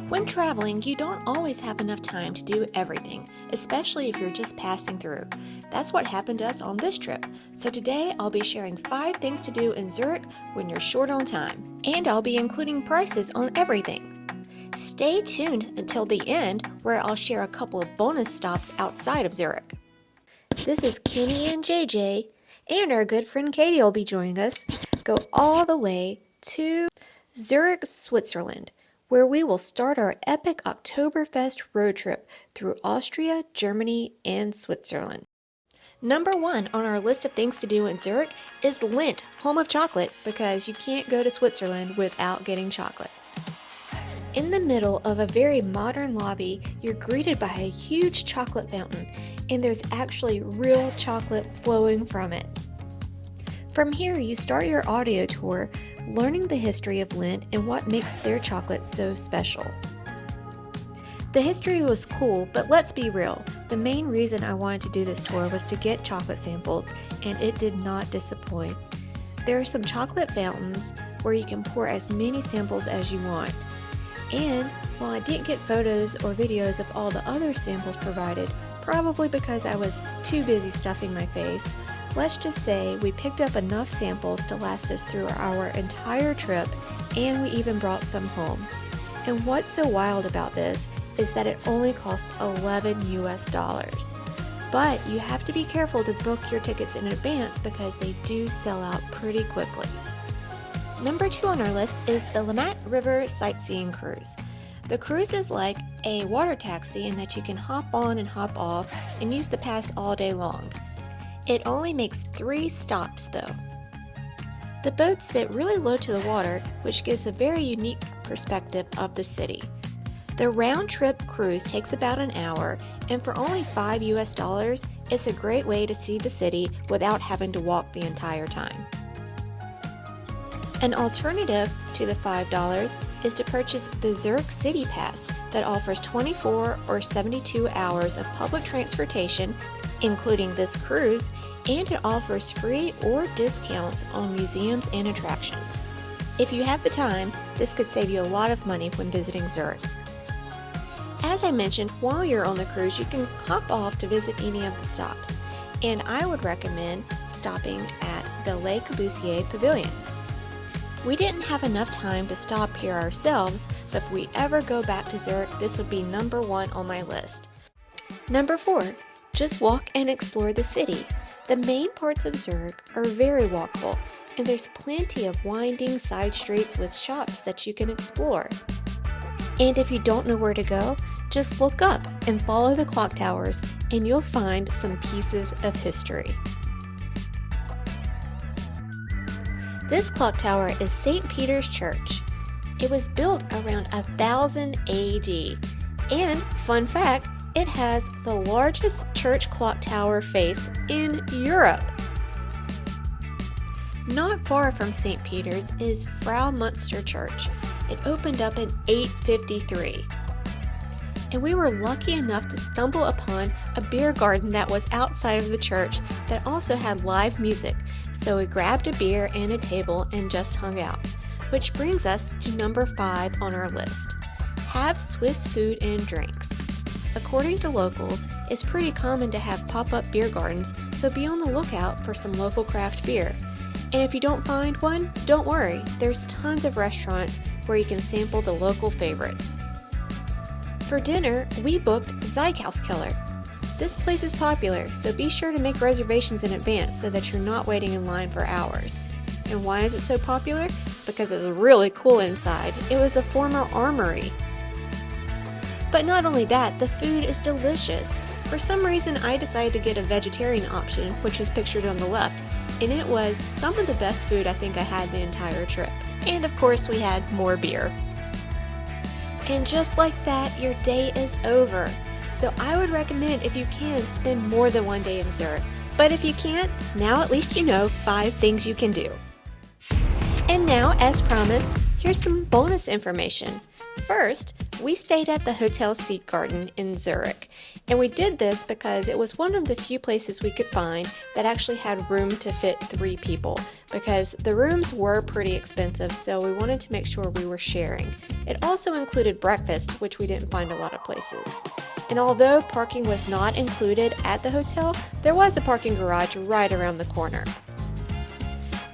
When traveling, you don't always have enough time to do everything, especially if you're just passing through. That's what happened to us on this trip. So today I'll be sharing 5 things to do in Zurich when you're short on time. And I'll be including prices on everything. Stay tuned until the end where I'll share a couple of bonus stops outside of Zurich. This is Kinny and JJ, and our good friend Katie will be joining us. Go all the way to Zurich, Switzerland, where we will start our epic Octoberfest road trip through Austria, Germany, and Switzerland. Number 1 on our list of things to do in Zurich is Lindt Home of Chocolate, because you can't go to Switzerland without getting chocolate. In the middle of a very modern lobby, you're greeted by a huge chocolate fountain, and there's actually real chocolate flowing from it. From here, you start your audio tour, learning the history of Lindt and what makes their chocolate so special. The history was cool, but let's be real, the main reason I wanted to do this tour was to get chocolate samples, and it did not disappoint. There are some chocolate fountains where you can pour as many samples as you want. And while I didn't get photos or videos of all the other samples provided, probably because I was too busy stuffing my face, let's just say we picked up enough samples to last us through our entire trip, and we even brought some home. And what's so wild about this is that it only costs $11 US. But you have to be careful to book your tickets in advance because they do sell out pretty quickly. Number 2 on our list is the Limmat River Sightseeing Cruise. The cruise is like a water taxi in that you can hop on and hop off and use the pass all day long. It only makes 3 stops though. The boats sit really low to the water, which gives a very unique perspective of the city. The round-trip cruise takes about an hour, and for only $5 US, it's a great way to see the city without having to walk the entire time. An alternative to the $5 is to purchase the Zurich City Pass that offers 24 or 72 hours of public transportation, including this cruise, and it offers free or discounts on museums and attractions. If you have the time, this could save you a lot of money when visiting Zurich. As I mentioned, while you're on the cruise, you can hop off to visit any of the stops, and I would recommend stopping at the Le Corbusier Pavilion. We didn't have enough time to stop here ourselves, but if we ever go back to Zurich, this would be number 1 on my list. Number 4, just walk and explore the city. The main parts of Zurich are very walkable, and there's plenty of winding side streets with shops that you can explore. And if you don't know where to go, just look up and follow the clock towers, and you'll find some pieces of history. This clock tower is St. Peter's Church. It was built around 1000 AD, and fun fact, it has the largest church clock tower face in Europe. Not far from St. Peter's is Fraumünster Church. It opened up in 853. And we were lucky enough to stumble upon a beer garden that was outside of the church that also had live music, so we grabbed a beer and a table and just hung out. Which brings us to number 5 on our list. Have Swiss food and drinks. According to locals, it's pretty common to have pop-up beer gardens, so be on the lookout for some local craft beer. And if you don't find one, don't worry, there's tons of restaurants where you can sample the local favorites. For dinner, we booked Zeughausteller. This place is popular, so be sure to make reservations in advance so that you're not waiting in line for hours. And why is it so popular? Because it's really cool inside. It was a former armory. But not only that, the food is delicious. For some reason, I decided to get a vegetarian option, which is pictured on the left, and it was some of the best food I think I had the entire trip. And of course, we had more beer. And just like that, your day is over. So I would recommend, if you can, spend more than one day in Zurich. But if you can't, now at least you know 5 things you can do. And now, as promised, here's some bonus information. First, We stayed at the Hotel Seat Garden in Zurich, and we did this because it was one of the few places we could find that actually had room to fit 3 people, because the rooms were pretty expensive, so we wanted to make sure we were sharing. It also included breakfast, which we didn't find a lot of places. And although parking was not included at the hotel, there was a parking garage right around the corner.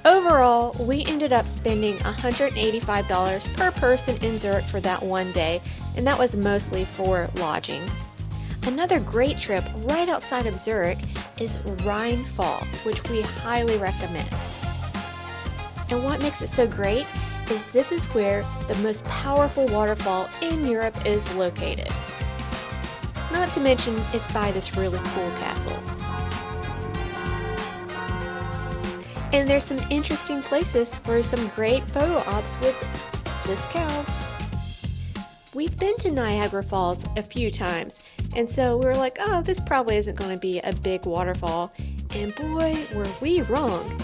Overall, we ended up spending $185 per person in Zurich for that one day, and that was mostly for lodging. Another great trip right outside of Zurich is Rhine Falls, which we highly recommend. And what makes it so great is this is where the most powerful waterfall in Europe is located. Not to mention, it's by this really cool castle. And there's some interesting places for some great photo ops with Swiss cows. We've been to Niagara Falls a few times, and so we were like, oh, this probably isn't going to be a big waterfall. And boy, were we wrong.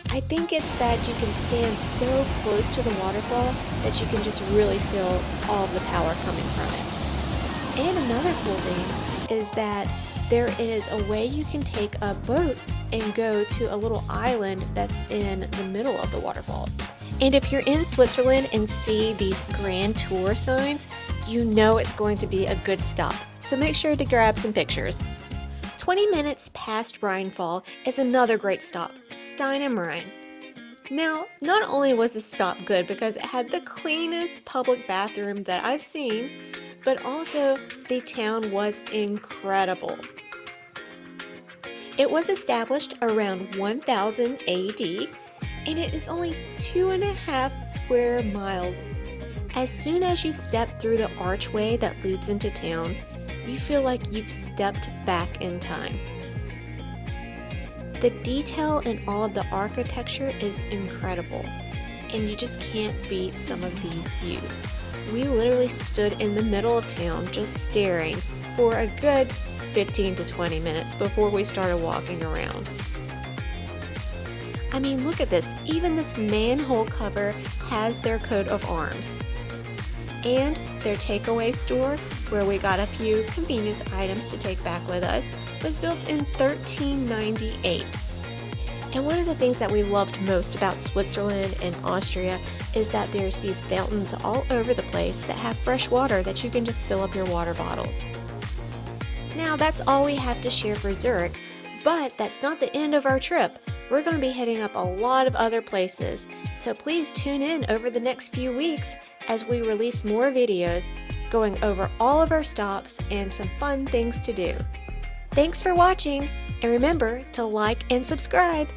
I think it's that you can stand so close to the waterfall that you can just really feel all of the power coming from it. And another cool thing is that there is a way you can take a boat and go to a little island that's in the middle of the waterfall. And if you're in Switzerland and see these grand tour signs, you know it's going to be a good stop. So make sure to grab some pictures. 20 minutes past Rhine Falls is another great stop, Stein am Rhein. Now, not only was this stop good because it had the cleanest public bathroom that I've seen, but also the town was incredible. It was established around 1000 AD, and it is only 2.5 square miles. As soon as you step through the archway that leads into town, you feel like you've stepped back in time. The detail in all of the architecture is incredible, and you just can't beat some of these views. We literally stood in the middle of town just staring for a good 15 to 20 minutes before we started walking around. I mean, look at this. Even this manhole cover has their coat of arms. And their takeaway store, where we got a few convenience items to take back with us, was built in 1398. And one of the things that we loved most about Switzerland and Austria is that there's these fountains all over the place that have fresh water that you can just fill up your water bottles. Now that's all we have to share for Zurich, but that's not the end of our trip. We're going to be heading up a lot of other places, so please tune in over the next few weeks as we release more videos going over all of our stops and some fun things to do. Thanks for watching, and remember to like and subscribe.